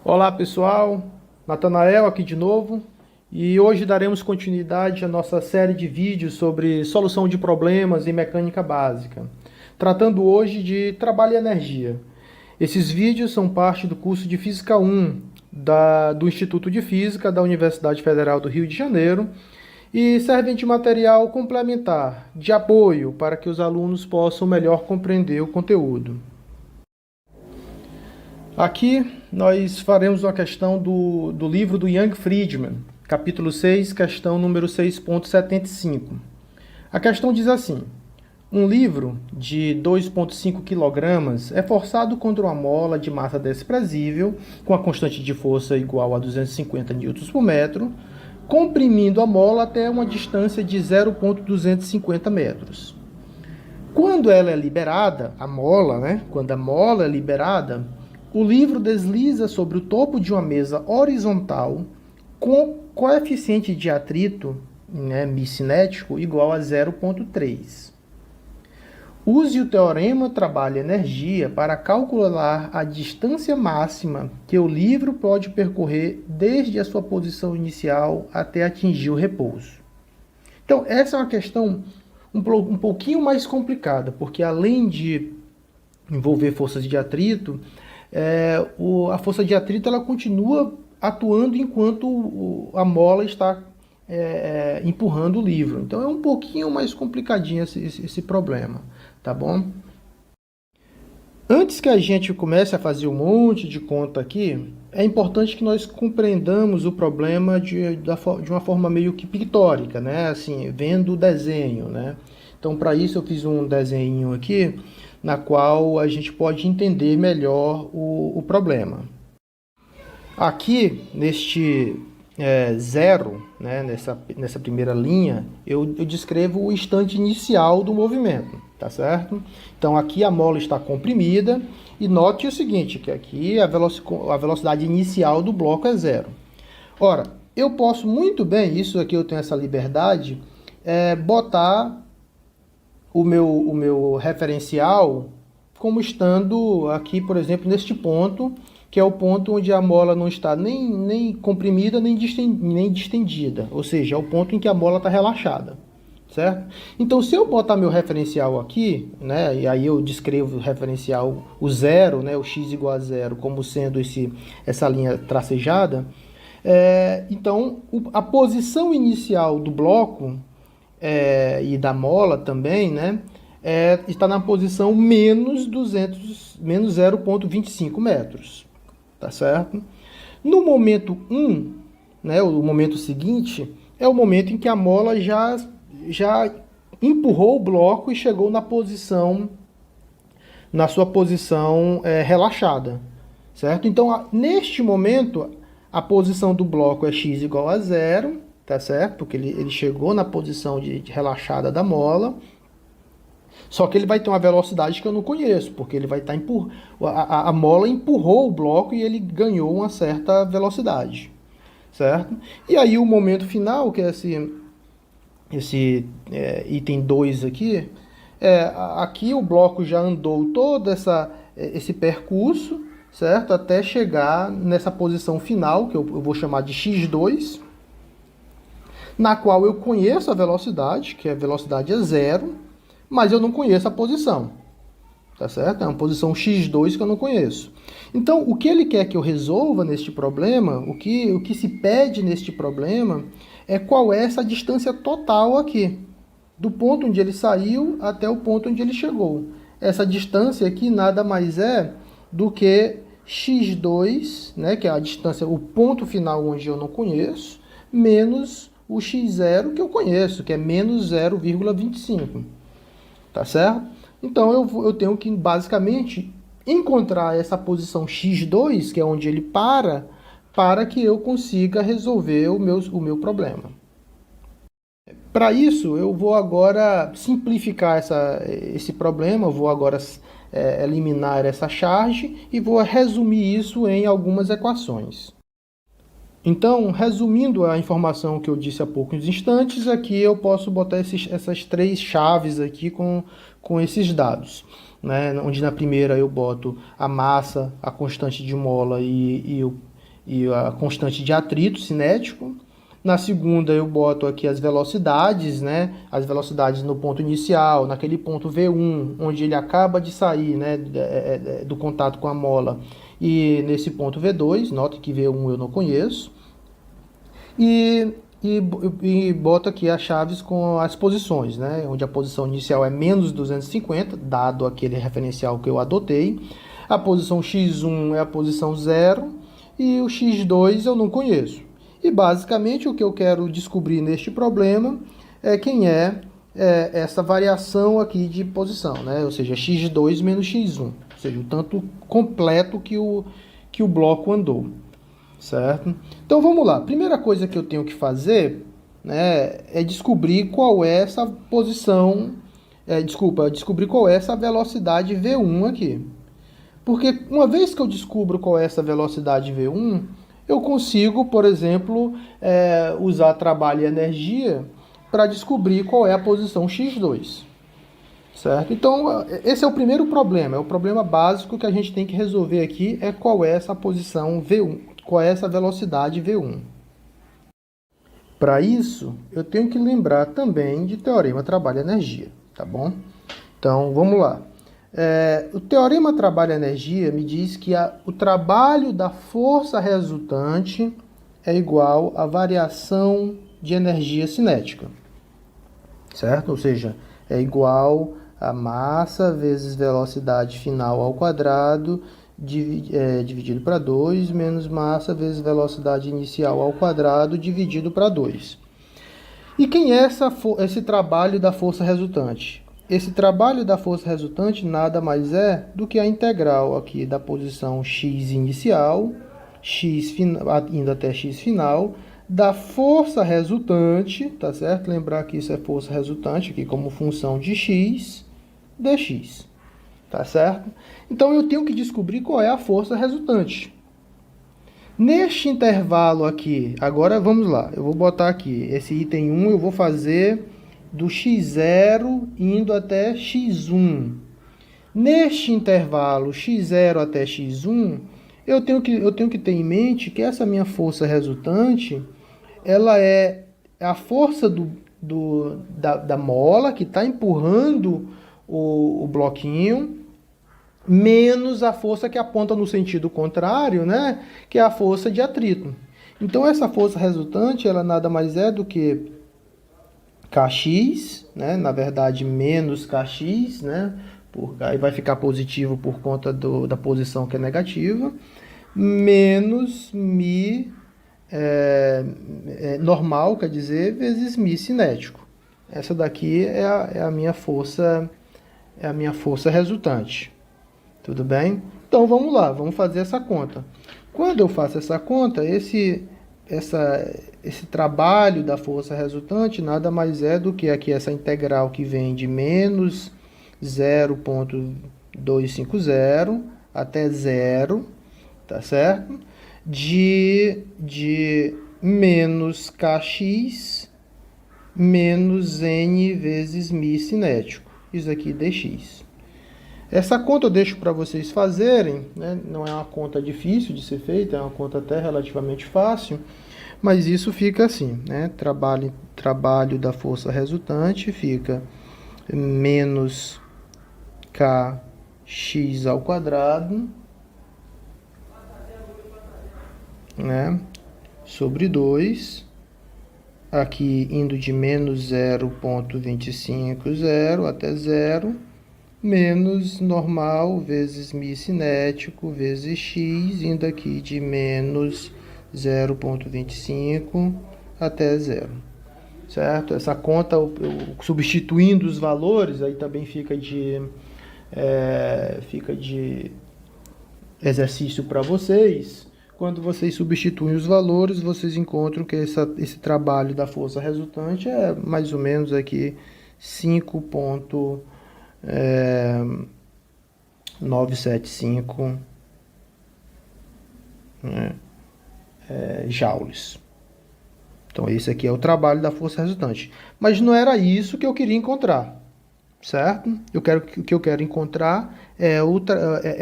Olá pessoal, Natanael aqui de novo e hoje daremos continuidade à nossa série de vídeos sobre solução de problemas em mecânica básica, tratando hoje de trabalho e energia. Esses vídeos são parte do curso de Física 1 do Instituto de Física da Universidade Federal do Rio de Janeiro e servem de material complementar, de apoio para que os alunos possam melhor compreender o conteúdo. Aqui nós faremos uma questão do livro do Young Friedman, capítulo 6, questão número 6.75. A questão diz assim: um livro de 2,5 kg é forçado contra uma mola de massa desprezível, com a constante de força igual a 250 Nm por metro, comprimindo a mola até uma distância de 0,250 metros. Quando ela é liberada, a mola, quando a mola é liberada, o livro desliza sobre o topo de uma mesa horizontal com coeficiente de atrito cinético igual a 0,3. Use o teorema trabalho-energia para calcular a distância máxima que o livro pode percorrer desde a sua posição inicial até atingir o repouso. Então, essa é uma questão um pouquinho mais complicada, porque além de envolver forças de atrito, a força de atrito ela continua atuando enquanto a mola está empurrando o livro. Então é um pouquinho mais complicadinho esse problema, tá bom? Antes que a gente comece a fazer um monte de conta aqui, é importante que nós compreendamos o problema de uma forma meio que pictórica, né? Assim, vendo o desenho, né? Então, para isso eu fiz um desenho aqui, na qual a gente pode entender melhor o problema. Aqui, neste zero, né, nessa primeira linha, eu descrevo o instante inicial do movimento, tá certo? Então, aqui a mola está comprimida, e note o seguinte, que aqui a velocidade inicial do bloco é zero. Ora, eu posso muito bem, isso aqui eu tenho essa liberdade, botar o meu referencial como estando aqui, por exemplo, neste ponto, que é o ponto onde a mola não está nem comprimida, nem distendida. Ou seja, é o ponto em que a mola está relaxada, certo? Então, se eu botar meu referencial aqui, né, e aí eu descrevo o referencial, o zero, né, o x igual a zero, como sendo essa linha tracejada, então, a posição inicial do bloco e da mola também, né, está na posição menos 0,25 metros, tá certo? No momento 1, né, o momento seguinte, é o momento em que a mola já empurrou o bloco e chegou na sua posição relaxada, certo? Então, neste momento, a posição do bloco é x igual a zero, tá certo? Porque ele chegou na posição de relaxada da mola. Só que ele vai ter uma velocidade que eu não conheço, porque ele vai estar a mola empurrou o bloco e ele ganhou uma certa velocidade, certo? E aí o momento final, que é esse item 2 aqui, aqui o bloco já andou todo esse percurso, certo? Até chegar nessa posição final, que eu vou chamar de x2, na qual eu conheço a velocidade, que a velocidade é zero, mas eu não conheço a posição, tá certo? É uma posição x2 que eu não conheço. Então, o que ele quer que eu resolva neste problema, o que se pede neste problema, é qual é essa distância total aqui, do ponto onde ele saiu até o ponto onde ele chegou. Essa distância aqui nada mais é do que x2, né, que é a distância, o ponto final onde eu não conheço, menos o x0 que eu conheço, que é menos 0,25. Tá certo? Então eu tenho que basicamente encontrar essa posição x2, que é onde ele para que eu consiga resolver o meu problema. Para isso, eu vou agora simplificar esse problema, eu vou agora eliminar essa charge e vou resumir isso em algumas equações. Então, resumindo a informação que eu disse há poucos instantes, aqui eu posso botar essas três chaves aqui com esses dados, né? Onde na primeira eu boto a massa, a constante de mola e e a constante de atrito cinético. Na segunda eu boto aqui as velocidades, né? As velocidades no ponto inicial, naquele ponto V1, onde ele acaba de sair, né, do contato com a mola, e nesse ponto V2, nota que V1 eu não conheço. E boto aqui as chaves com as posições, né? Onde a posição inicial é menos 250, dado aquele referencial que eu adotei. A posição x1 é a posição 0 e o x2 eu não conheço. E basicamente o que eu quero descobrir neste problema é quem é essa variação aqui de posição, né? Ou seja, x2 menos x1, ou seja, o tanto completo que o bloco andou. Certo? Então vamos lá. Primeira coisa que eu tenho que fazer, né, é descobrir qual é essa posição. Descobrir qual é essa velocidade V1 aqui. Porque uma vez que eu descubro qual é essa velocidade V1, eu consigo, por exemplo, usar trabalho e energia para descobrir qual é a posição x2. Certo? Então, esse é o primeiro problema. É o problema básico que a gente tem que resolver aqui, é qual é essa posição V1. Qual é essa velocidade V1? Para isso, eu tenho que lembrar também de teorema trabalho-energia, tá bom? Então, vamos lá. O teorema trabalho-energia me diz que o trabalho da força resultante é igual à variação de energia cinética, certo? Ou seja, é igual a massa vezes velocidade final ao quadrado dividido para 2, menos massa vezes velocidade inicial ao quadrado dividido para 2. E quem é esse trabalho da força resultante? Esse trabalho da força resultante nada mais é do que a integral aqui da posição x inicial, indo até x final, da força resultante, tá certo? Lembrar que isso é força resultante aqui como função de x, dx. Tá certo? Então eu tenho que descobrir qual é a força resultante. Neste intervalo aqui, agora vamos lá, eu vou botar aqui, esse item 1 eu vou fazer do x0 indo até x1. Neste intervalo x0 até x1, eu tenho que ter em mente que essa minha força resultante, ela é a força da mola que está empurrando o bloquinho, menos a força que aponta no sentido contrário, né? Que é a força de atrito. Então, essa força resultante, ela nada mais é do que Kx, né? Na verdade, menos Kx, né? Aí vai ficar positivo por conta da posição que é negativa, menos Mi normal, quer dizer, vezes Mi cinético. Essa daqui é a minha força resultante. Tudo bem? Então vamos lá, vamos fazer essa conta. Quando eu faço essa conta, esse trabalho da força resultante nada mais é do que aqui essa integral que vem de menos 0,250 até 0, tá certo? De menos Kx menos N vezes Mi cinético. Isso aqui dx. Essa conta eu deixo para vocês fazerem, né? Não é uma conta difícil de ser feita, é uma conta até relativamente fácil, mas isso fica assim, né? Trabalho da força resultante fica menos Kx ao quadrado, né? Sobre 2, aqui indo de menos 0,250 até 0, menos normal vezes Mi cinético vezes x, indo aqui de menos 0,25 até 0. Certo? Essa conta, eu substituindo os valores, aí também fica de exercício para vocês. Quando vocês substituem os valores, vocês encontram que esse trabalho da força resultante é mais ou menos aqui 5,975 joules. Então esse aqui é o trabalho da força resultante. Mas não era isso que eu queria encontrar, certo? O que eu quero encontrar é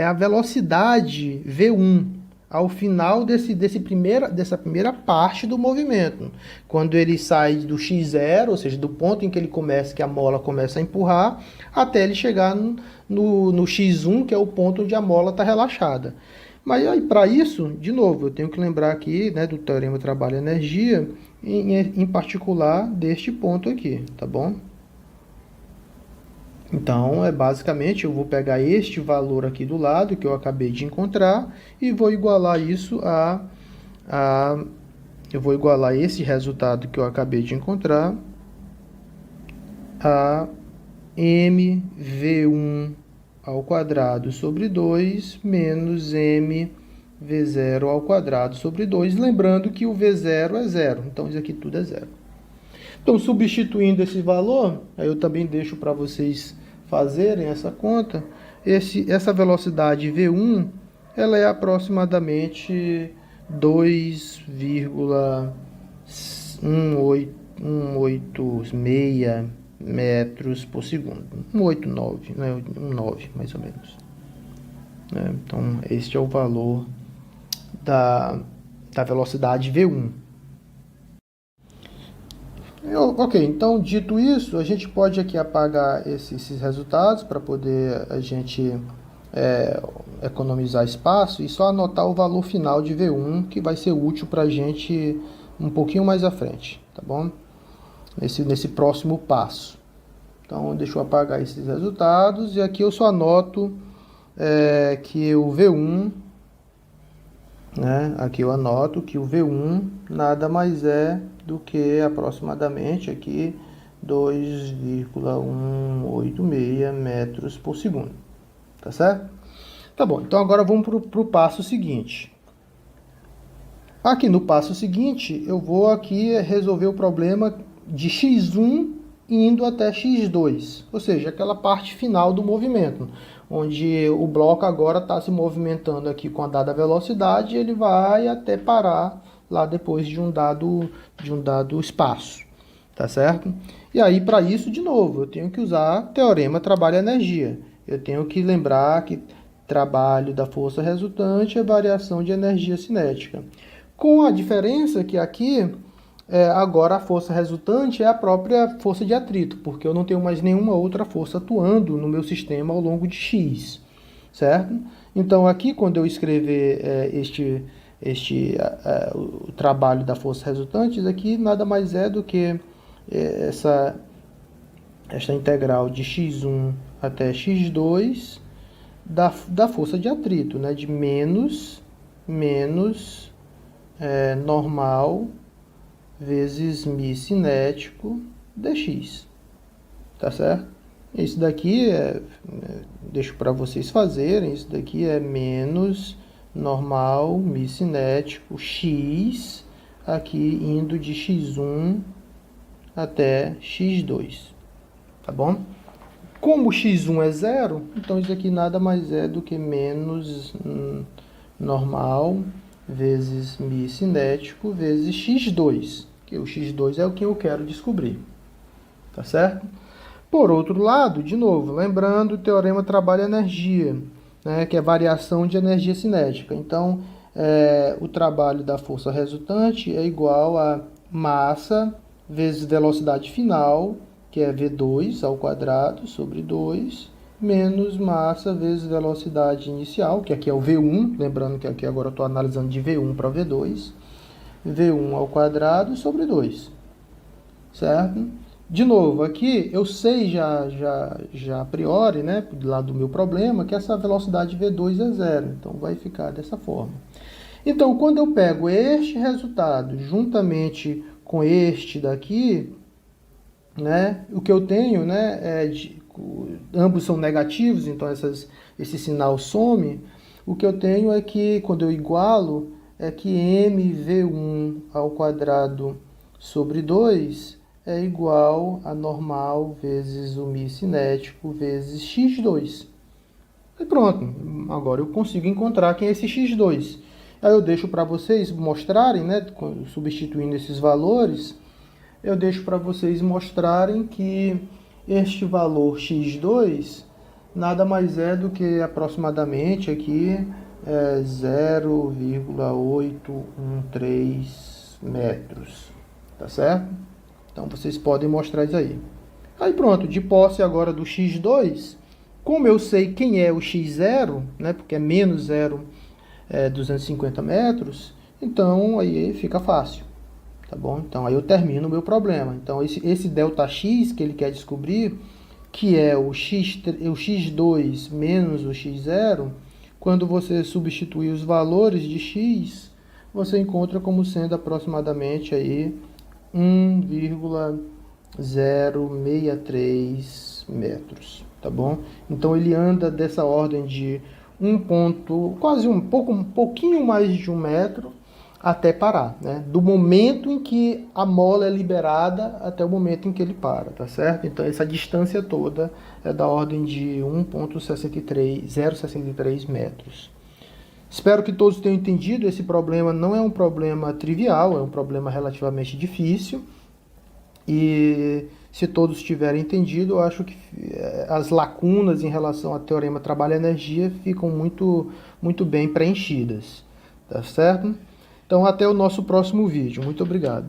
a velocidade V1, ao final dessa primeira parte do movimento. Quando ele sai do x0, ou seja, do ponto em que ele começa, que a mola começa a empurrar, até ele chegar no x1, que é o ponto onde a mola está relaxada. Mas aí, para isso, de novo, eu tenho que lembrar aqui, né, do teorema trabalho-energia, em particular deste ponto aqui, tá bom? Então, basicamente, eu vou pegar este valor aqui do lado, que eu acabei de encontrar, e vou igualar isso eu vou igualar esse resultado que eu acabei de encontrar a mv1 ao quadrado sobre 2 menos mv0 ao quadrado sobre 2, lembrando que o v0 é zero, então isso aqui tudo é zero. Então, substituindo esse valor, aí eu também deixo para vocês fazerem essa conta. Essa velocidade V1, ela é aproximadamente 2,186 metros por segundo. 189, né? 1,9 mais ou menos. Então, este é o valor da velocidade V1. Ok, então dito isso, a gente pode aqui apagar esses resultados para poder a gente economizar espaço e só anotar o valor final de V1, que vai ser útil para a gente um pouquinho mais à frente, tá bom? Nesse próximo passo. Então, deixa eu apagar esses resultados e aqui eu só anoto que o V1, né? Aqui eu anoto que o V1 nada mais é do que aproximadamente aqui 2,186 metros por segundo, tá certo? Tá bom, então agora vamos para o passo seguinte. Aqui no passo seguinte, eu vou aqui resolver o problema de x1 indo até x2, ou seja, aquela parte final do movimento, onde o bloco agora está se movimentando aqui com a dada velocidade e ele vai até parar lá depois de um dado espaço, tá certo? E aí, para isso, de novo, eu tenho que usar teorema trabalho-energia. Eu tenho que lembrar que trabalho da força resultante é variação de energia cinética. Com a diferença que aqui, agora a força resultante é a própria força de atrito, porque eu não tenho mais nenhuma outra força atuando no meu sistema ao longo de x, certo? Então, aqui, quando eu escrever o trabalho da força resultante, isso aqui nada mais é do que esta integral de x1 até x2 da força de atrito, né? De menos normal vezes μ cinético dx, tá certo? Isso daqui deixo para vocês fazerem, isso daqui é menos normal μ cinético x, aqui indo de x1 até x2, tá bom? Como x1 é zero, então isso aqui nada mais é do que menos normal vezes μ cinético vezes x2, que o x2 é o que eu quero descobrir, tá certo? Por outro lado, de novo, lembrando o teorema trabalho-energia, né, que é variação de energia cinética. Então, o trabalho da força resultante é igual a massa vezes velocidade final, que é V2 ao quadrado sobre 2, menos massa vezes velocidade inicial, que aqui é o V1, lembrando que aqui agora eu estou analisando de V1 para V2, V1 ao quadrado sobre 2, certo? De novo, aqui eu sei já a priori, né, lá do meu problema, que essa velocidade V2 é zero, então vai ficar dessa forma. Então, quando eu pego este resultado juntamente com este daqui, né, o que eu tenho, né, ambos são negativos, então esse sinal some. O que eu tenho é que, quando eu igualo, é que mv1 ao quadrado sobre 2 é igual a normal vezes o μ cinético vezes x2. E pronto, agora eu consigo encontrar quem é esse x2. Aí eu deixo para vocês mostrarem, né, substituindo esses valores, eu deixo para vocês mostrarem que este valor x2 nada mais é do que aproximadamente aqui é 0,813 metros, tá certo? Então vocês podem mostrar isso aí. Aí pronto, de posse agora do x2, como eu sei quem é o x0, né, porque é menos 250 metros, então aí fica fácil, tá bom? Então aí eu termino o meu problema. Então esse ΔX que ele quer descobrir, que é o x2 menos o x0, quando você substituir os valores de x, você encontra como sendo aproximadamente aí 1,063 metros, tá bom? Então ele anda dessa ordem de quase um pouquinho mais de 1 metro até parar, né? Do momento em que a mola é liberada até o momento em que ele para, tá certo? Então essa distância toda é da ordem de 1,063 metros. Espero que todos tenham entendido. Esse problema não é um problema trivial, é um problema relativamente difícil. E se todos tiverem entendido, eu acho que as lacunas em relação ao teorema trabalho-energia ficam muito bem preenchidas, tá certo? Então até o nosso próximo vídeo. Muito obrigado.